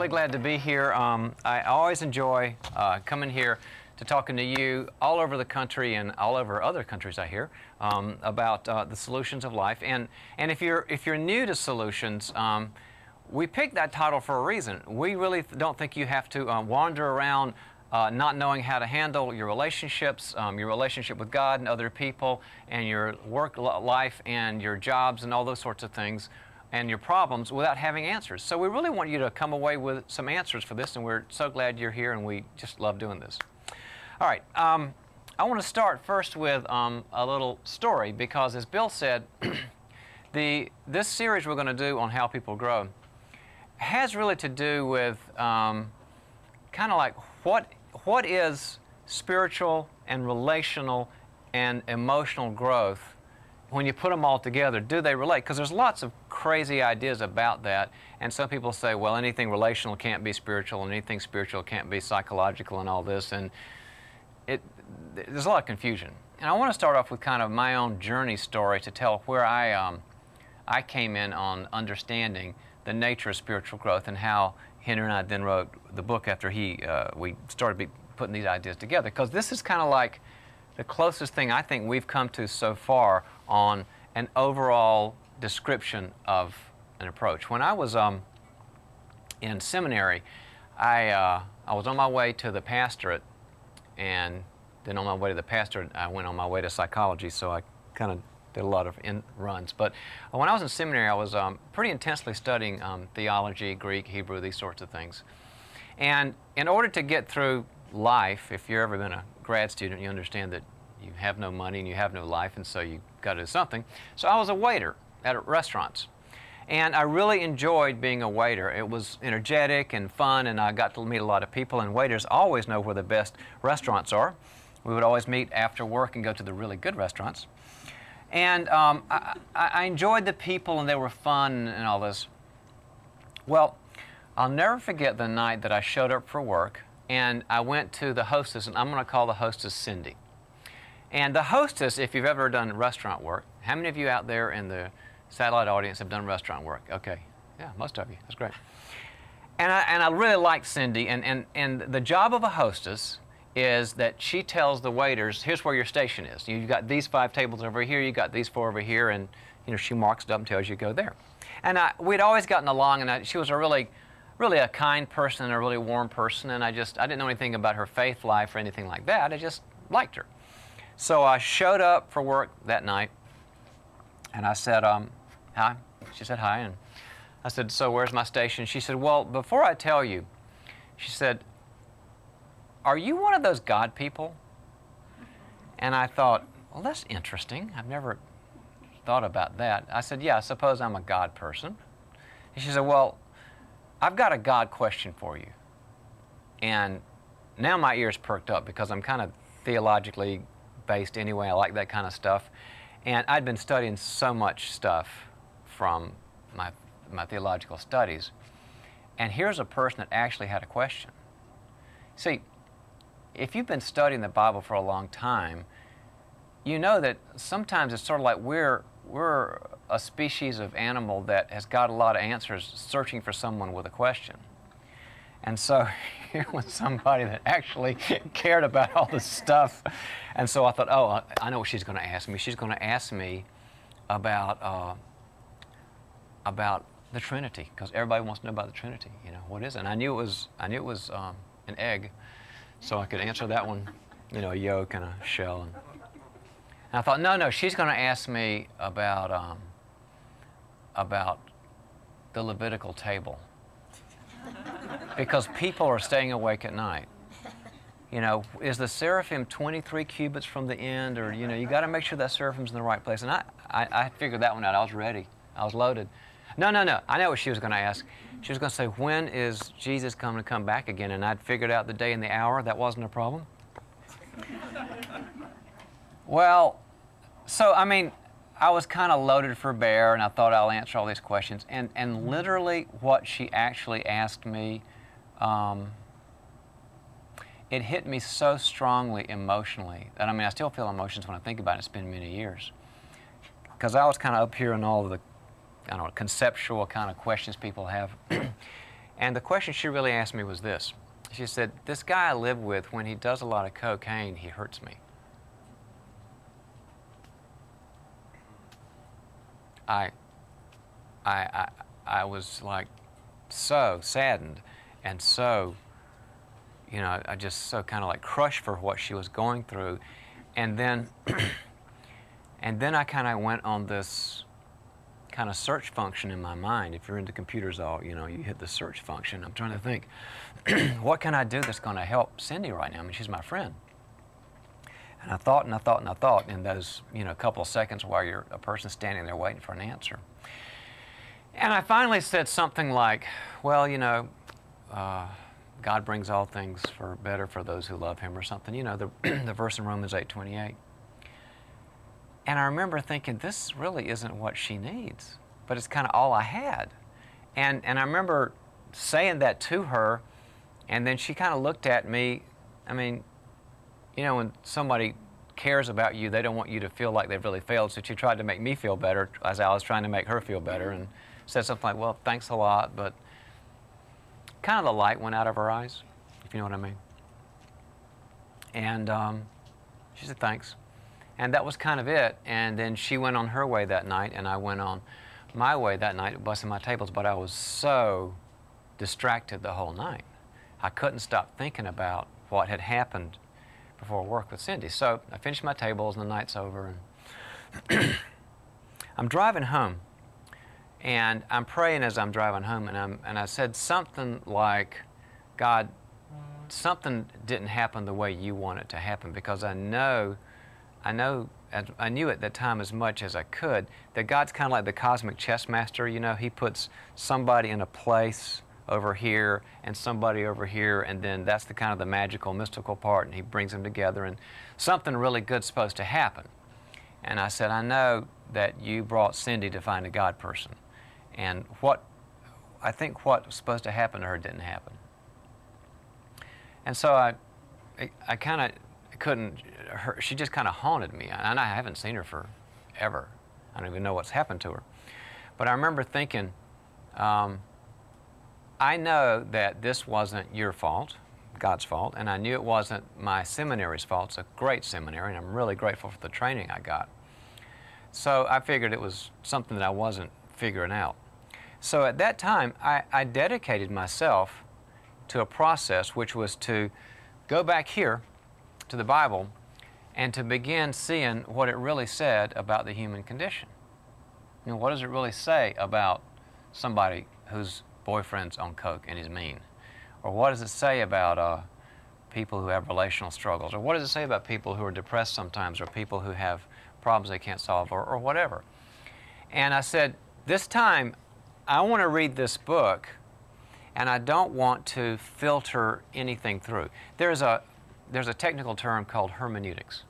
glad to be here. I always enjoy coming here to talking to you all over the country and all over other countries, I hear, about the solutions of life. And if you're new to solutions, we picked that title for a reason. We really don't think you have to wander around not knowing how to handle your relationships, your relationship with God and other people, and your work life and your jobs and all those sorts of things, and your problems without having answers. So we really want you to come away with some answers for this, and we're so glad you're here, and we just love doing this. All right, I want to start first with a little story, because as Bill said, this series we're going to do on how people grow has really to do with kind of like what is spiritual and relational and emotional growth. When you put them all together, do they relate? Because there's lots of crazy ideas about that, and some people say, well, anything relational can't be spiritual, and anything spiritual can't be psychological, and all this, and there's a lot of confusion. And I want to start off with kind of my own journey story to tell where I came in on understanding the nature of spiritual growth, and how Henry and I then wrote the book after we started putting these ideas together, because this is kind of like the closest thing I think we've come to so far on an overall description of an approach. When I was in seminary, I was on my way to the pastorate, and then on my way to the pastorate, I went on my way to psychology, so I kind of did a lot of runs. But when I was in seminary, I was pretty intensely studying theology, Greek, Hebrew, these sorts of things. And in order to get through life, if you've ever been a grad student, you understand that you have no money and you have no life, and so you've got to do something. So I was a waiter at restaurants. And I really enjoyed being a waiter. It was energetic and fun, and I got to meet a lot of people, and waiters always know where the best restaurants are. We would always meet after work and go to the really good restaurants. And I enjoyed the people, and they were fun and all this. Well, I'll never forget the night that I showed up for work, and I went to the hostess, and I'm going to call the hostess Cindy. And the hostess, if you've ever done restaurant work, how many of you out there in the satellite audience have done restaurant work? Okay, yeah, most of you, that's great. And I really liked Cindy, and the job of a hostess is that she tells the waiters, here's where your station is. You've got these 5 tables over here, you got these 4 over here, and she marks it up and tells you to go there. And we'd always gotten along, and she was a really a kind person and a really warm person, and I didn't know anything about her faith life or anything like that. I just liked her. So I showed up for work that night, and I said, hi. She said hi, and I said, so where's my station? She said, well, before I tell you, she said, are you one of those God people? And I thought, well, that's interesting. I've never thought about that. I said, yeah, I suppose I'm a God person. And she said, well, I've got a God question for you. And now my ears perked up, because I'm kind of theologically based anyway. I like that kind of stuff. And I'd been studying so much stuff from my theological studies. And here's a person that actually had a question. See, if you've been studying the Bible for a long time, you know that sometimes it's sort of like we're a species of animal that has got a lot of answers searching for someone with a question. And so here was somebody that actually cared about all this stuff. And so I thought, oh, I know what she's going to ask me. She's going to ask me about the Trinity, because everybody wants to know about the Trinity. What is it? And I knew it was an egg, so I could answer that one, a yolk and a shell. And I thought, no, she's going to ask me about the Levitical table, because people are staying awake at night. Is the seraphim 23 cubits from the end, or you got to make sure that seraphim's in the right place. And I figured that one out. I was ready. I was loaded. No. I know what she was going to ask. She was going to say, when is Jesus going to come back again? And I'd figured out the day and the hour. That wasn't a problem. Well, so, I was kind of loaded for bear, and I thought I'll answer all these questions. And literally what she actually asked me, it hit me so strongly emotionally that, I still feel emotions when I think about it. It's been many years. Because I was kind of up here in all of the, conceptual kind of questions people have. And the question she really asked me was this. She said, this guy I live with, when he does a lot of cocaine, he hurts me. I was like so saddened and so, I just so kind of like crushed for what she was going through. And then, and then I kind of went on this kind of search function in my mind. If you're into computers, you hit the search function. I'm trying to think, what can I do that's going to help Cindy right now? I mean, she's my friend. And I thought and I thought and I thought in those, couple of seconds while you're a person standing there waiting for an answer. And I finally said something like, well, God brings all things for better for those who love Him, or something, the verse in Romans 8:28. And I remember thinking, this really isn't what she needs, but it's kind of all I had. And I remember saying that to her, and then she kind of looked at me. I mean, when somebody cares about you, they don't want you to feel like they've really failed, so she tried to make me feel better as I was trying to make her feel better, and said something like, well, thanks a lot, but kind of the light went out of her eyes, if you know what I mean. And she said, thanks. And that was kind of it. And then she went on her way that night, and I went on my way that night, busting my tables, but I was so distracted the whole night. I couldn't stop thinking about what had happened before work with Cindy. So I finished my tables, and the night's over, and I'm driving home. And I'm praying as I'm driving home, and I said something like, God, something didn't happen the way you want it to happen, because I knew at that time as much as I could that God's kind of like the cosmic chess master. He puts somebody in a place over here and somebody over here, and then that's the kind of the magical, mystical part, and He brings them together, and something really good's supposed to happen. And I said, I know that you brought Cindy to find a God person. And I think what was supposed to happen to her didn't happen. And so I kind of couldn't, she just kind of haunted me. And I haven't seen her forever. I don't even know what's happened to her. But I remember thinking, I know that this wasn't your fault, God's fault, and I knew it wasn't my seminary's fault. It's a great seminary, and I'm really grateful for the training I got. So I figured it was something that I wasn't figuring out. So at that time, I dedicated myself to a process which was to go back here to the Bible and to begin seeing what it really said about the human condition. What does it really say about somebody whose boyfriend's on coke and is mean? Or what does it say about people who have relational struggles? Or what does it say about people who are depressed sometimes, or people who have problems they can't solve, or whatever? And I said, this time, I want to read this book, and I don't want to filter anything through. There's a technical term called hermeneutics,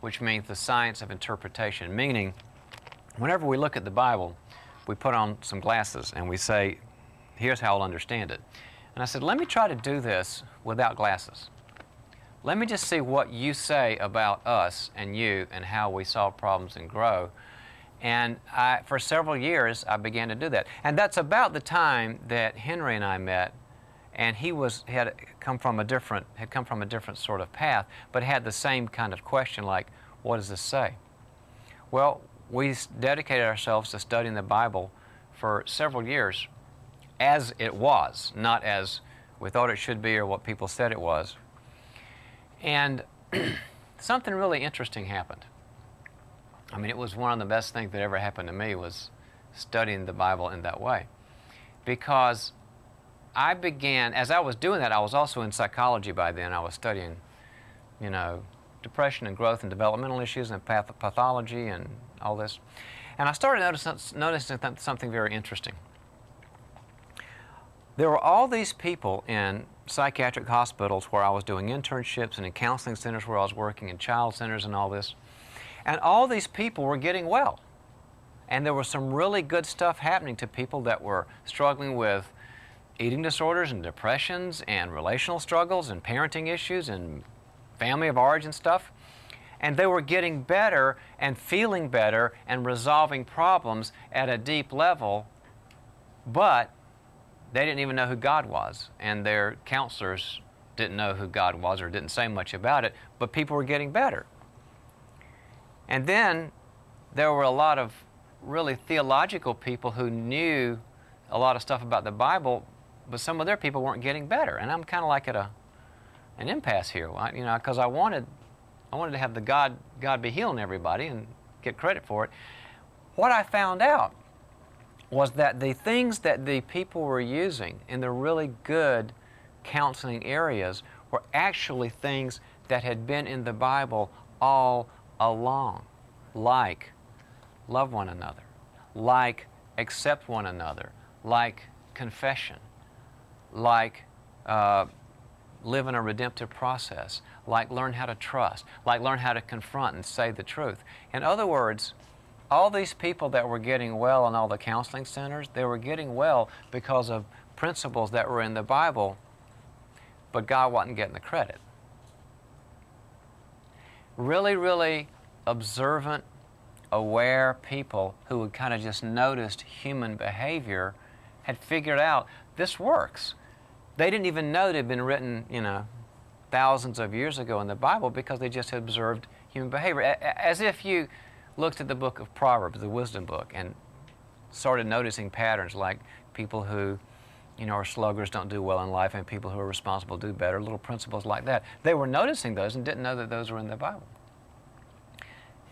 which means the science of interpretation, meaning whenever we look at the Bible, we put on some glasses and we say, here's how I'll understand it. And I said, let me try to do this without glasses. Let me just see what you say about us and you and how we solve problems and grow. And for several years, I began to do that. And that's about the time that Henry and I met, and he had come from a different sort of path, but had the same kind of question, like, what does this say? Well, we dedicated ourselves to studying the Bible for several years as it was, not as we thought it should be or what people said it was. And something really interesting happened. I mean, it was one of the best things that ever happened to me, was studying the Bible in that way. Because I began, as I was doing that, I was also in psychology by then. I was studying, depression and growth and developmental issues and pathology and all this. And I started noticing something very interesting. There were all these people in psychiatric hospitals where I was doing internships, and in counseling centers where I was working, in child centers and all this. And all these people were getting well. And there was some really good stuff happening to people that were struggling with eating disorders and depressions and relational struggles and parenting issues and family of origin stuff. And they were getting better and feeling better and resolving problems at a deep level, but they didn't even know who God was, and their counselors didn't know who God was or didn't say much about it, but people were getting better. And then there were a lot of really theological people who knew a lot of stuff about the Bible, but some of their people weren't getting better. And I'm kind of like at an impasse here, because I wanted to have the God be healing everybody and get credit for it. What I found out was that the things that the people were using in the really good counseling areas were actually things that had been in the Bible all along, like love one another, like accept one another, like confession, like live in a redemptive process, like learn how to trust, like learn how to confront and say the truth. In other words, all these people that were getting well in all the counseling centers, they were getting well because of principles that were in the Bible, but God wasn't getting the credit. Really, really observant, aware people who had kind of just noticed human behavior had figured out this works. They didn't even know it had been written, thousands of years ago in the Bible, because they just had observed human behavior. As if you looked at the book of Proverbs, the wisdom book, and started noticing patterns like people who, are sluggards don't do well in life, and people who are responsible do better, little principles like that. They were noticing those and didn't know that those were in the Bible.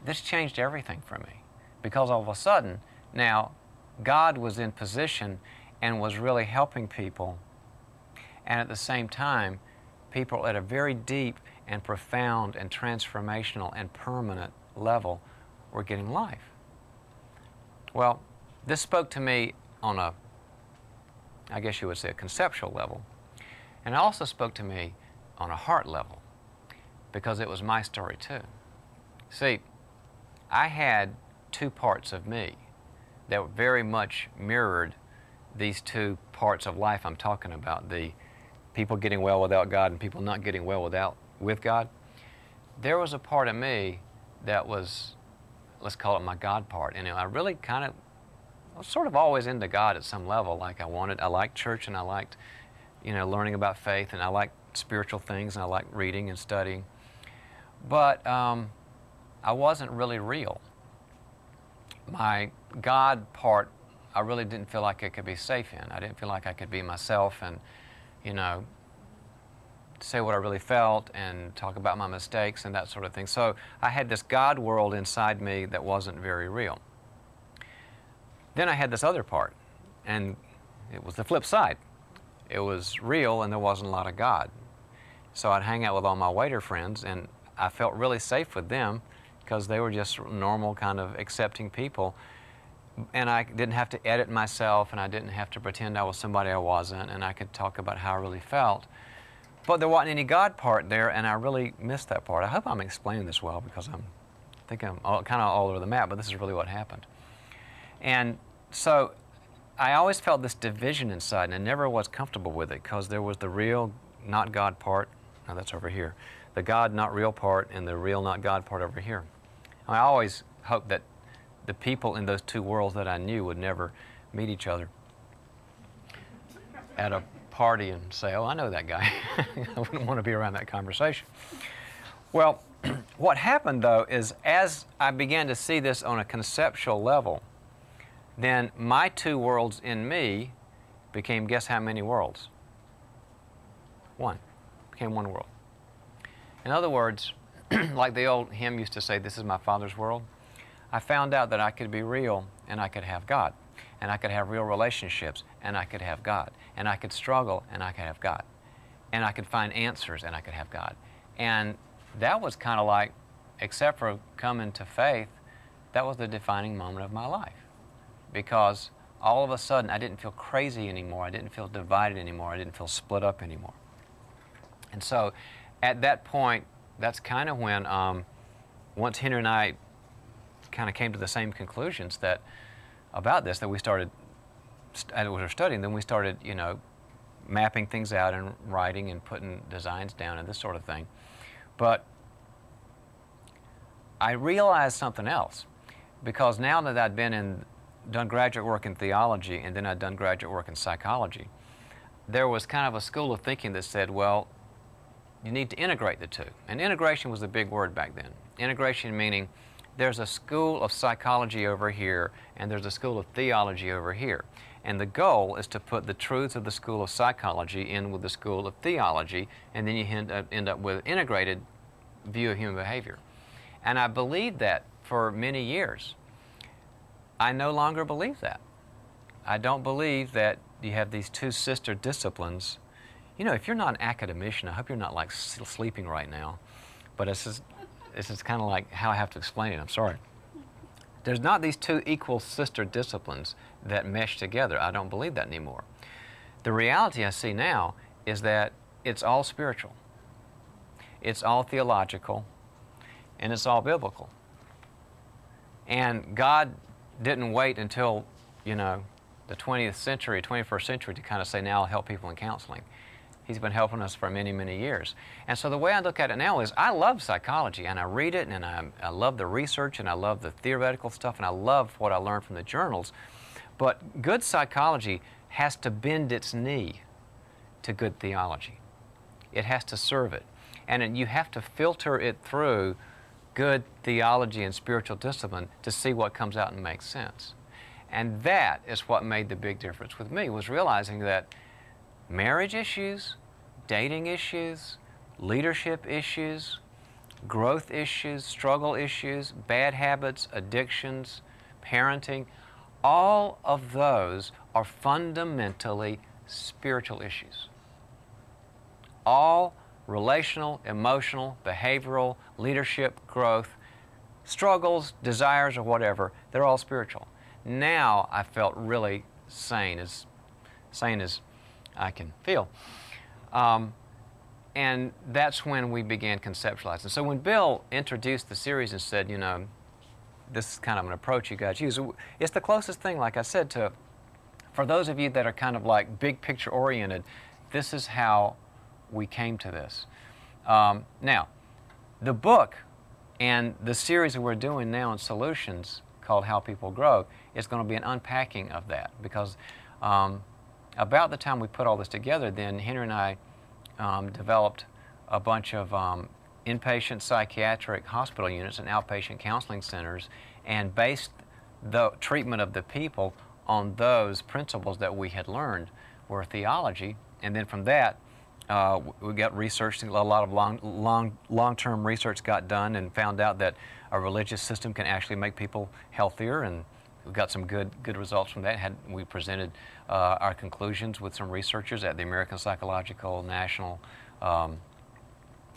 This changed everything for me, because all of a sudden, now, God was in position and was really helping people, and at the same time, people at a very deep and profound and transformational and permanent level were getting life. Well, this spoke to me on I guess you would say, a conceptual level, and it also spoke to me on a heart level, because it was my story too. See, I had two parts of me that very much mirrored these two parts of life I'm talking about, the people getting well without God and people not getting well with God. There was a part of me that was, let's call it my God part, and I really I was sort of always into God at some level. Like I liked church, and I liked, learning about faith, and I liked spiritual things, and I liked reading and studying. But I wasn't really real. My God part, I really didn't feel like I could be safe in. I didn't feel like I could be myself and, say what I really felt and talk about my mistakes and that sort of thing. So I had this God world inside me that wasn't very real. Then I had this other part, and it was the flip side. It was real, and there wasn't a lot of God. So I'd hang out with all my waiter friends, and I felt really safe with them because they were just normal, kind of accepting people. And I didn't have to edit myself, and I didn't have to pretend I was somebody I wasn't, and I could talk about how I really felt. But there wasn't any God part there, and I really missed that part. I hope I'm explaining this well, because I think I'm kind of all over the map, but this is really what happened. And so I always felt this division inside, and I never was comfortable with it, because there was the real, not God part. Now that's over here. The God, not real part, and the real, not God part over here. I always hoped that the people in those two worlds that I knew would never meet each other at a party and say, oh, I know that guy. I wouldn't want to be around that conversation. Well, what happened, though, is as I began to see this on a conceptual level, then my two worlds in me became, guess how many worlds? One. Became one world. In other words, like the old hymn used to say, this is my Father's world, I found out that I could be real and I could have God. And I could have real relationships and I could have God. And I could struggle and I could have God. And I could find answers and I could have God. And that was kind of like, except for coming to faith, that was the defining moment of my life. Because all of a sudden I didn't feel crazy anymore. I didn't feel divided anymore. I didn't feel split up anymore. And so at that point, that's kind of when, once Henry and I kind of came to the same conclusions that about this, that we started, as we were studying, then we started, mapping things out and writing and putting designs down and this sort of thing. But I realized something else, because now that I'd been in done graduate work in theology and then I'd done graduate work in psychology, there was kind of a school of thinking that said, well, you need to integrate the two. And integration was a big word back then. Integration meaning there's a school of psychology over here and there's a school of theology over here. And the goal is to put the truths of the school of psychology in with the school of theology, and then you end up with an integrated view of human behavior. And I believed that for many years. I no longer believe that. I don't believe that you have these two sister disciplines. You know, if you're not an academician, I hope you're not like sleeping right now, but this is kind of like how I have to explain it. I'm sorry. There's not these two equal sister disciplines that mesh together. I don't believe that anymore. The reality I see now is that it's all spiritual, it's all theological, and it's all biblical. And God didn't wait until, you know, the 20th century, 21st century to kind of say, now I'll help people in counseling. He's been helping us for many, many years. And so the way I look at it now is I love psychology, and I read it, and I love the research, and I love the theoretical stuff, and I love what I learned from the journals. But good psychology has to bend its knee to good theology. It has to serve it. And you have to filter it through good theology and spiritual discipline to see what comes out and makes sense. And that is what made the big difference with me, was realizing that marriage issues, dating issues, leadership issues, growth issues, struggle issues, bad habits, addictions, parenting, all of those are fundamentally spiritual issues. All relational, emotional, behavioral, leadership, growth, struggles, desires, or whatever, they're all spiritual. Now I felt really sane as I can feel. And that's when we began conceptualizing. So when Bill introduced the series and said, you know, this is kind of an approach you guys use, it's the closest thing, like I said, to, for those of you that are kind of like big picture oriented, this is how we came to this. Now, the book and the series that we're doing now in Solutions called How People Grow is going to be an unpacking of that, because about the time we put all this together, then Henry and I developed a bunch of inpatient psychiatric hospital units and outpatient counseling centers and based the treatment of the people on those principles that we had learned were theology. And then from that, we got research, a lot of long-term research got done and found out that a religious system can actually make people healthier, and we got some good results from that. We presented our conclusions with some researchers at the American Psychological National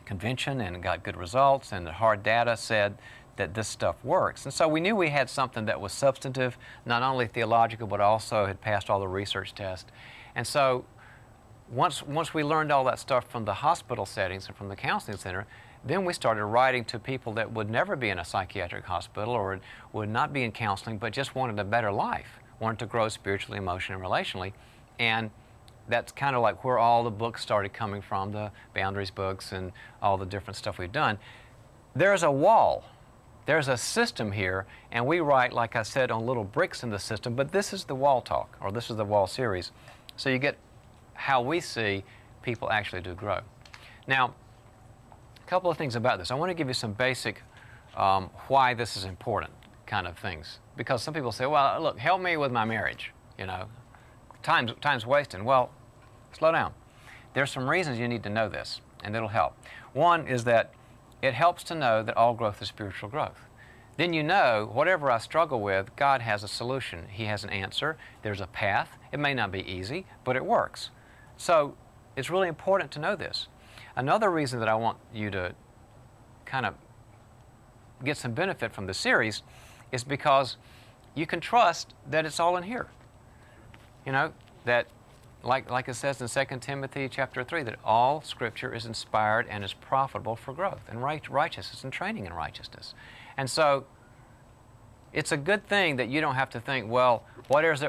Convention and got good results, and the hard data said that this stuff works. And so we knew we had something that was substantive, not only theological, but also had passed all the research tests. And so once we learned all that stuff from the hospital settings and from the counseling center, then we started writing to people that would never be in a psychiatric hospital or would not be in counseling, but just wanted a better life, wanted to grow spiritually, emotionally, and relationally. And that's kind of like where all the books started coming from, the Boundaries books and all the different stuff we've done. There's a wall. There's a system here, and we write, like I said, on little bricks in the system, but this is the wall talk, or this is the wall series. So you get how we see people actually do grow. Now, a couple of things about this. I want to give you some basic why this is important kind of things. Because some people say, well, look, help me with my marriage, you know. Time's wasting. Well, slow down. There's some reasons you need to know this, and it'll help. One is that it helps to know that all growth is spiritual growth. Then you know, whatever I struggle with, God has a solution. He has an answer. There's a path. It may not be easy, but it works. So it's really important to know this. Another reason that I want you to kind of get some benefit from the series is because you can trust that it's all in here. You know, that like it says in 2 Timothy chapter 3, that all Scripture is inspired and is profitable for growth and righteousness and training in righteousness. And so it's a good thing that you don't have to think, well, what is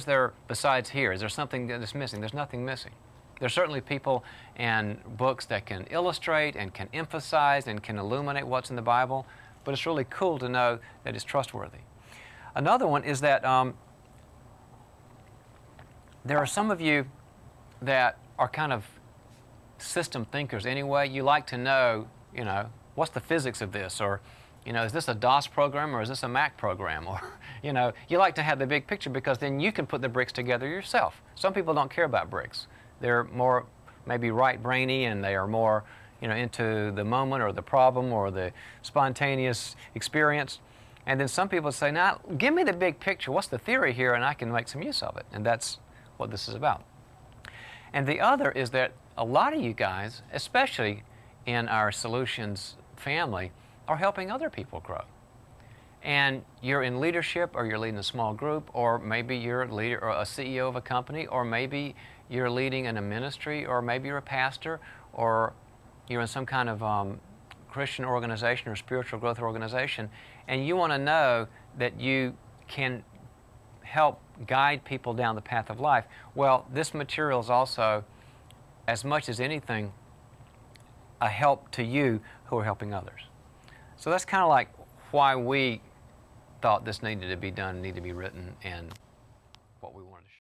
there besides here? Is there something that is missing? There's nothing missing. There's certainly people and books that can illustrate and can emphasize and can illuminate what's in the Bible, but it's really cool to know that it's trustworthy. Another one is that there are some of you that are kind of system thinkers anyway. You like to know, what's the physics of this? Or, is this a DOS program or is this a Mac program? Or, you like to have the big picture because then you can put the bricks together yourself. Some people don't care about bricks. They're more maybe right-brainy and they are more, into the moment or the problem or the spontaneous experience. And then some people say, now, give me the big picture. What's the theory here? And I can make some use of it. And that's what this is about. And the other is that a lot of you guys, especially in our Solutions family, are helping other people grow. And you're in leadership, or you're leading a small group, or maybe you're a leader or a CEO of a company, or maybe you're leading in a ministry, or maybe you're a pastor, or you're in some kind of Christian organization or spiritual growth organization, and you want to know that you can help guide people down the path of life. Well, this material is also, as much as anything, a help to you who are helping others. So that's kind of like why we thought this needed to be done, needed to be written, and what we wanted to share.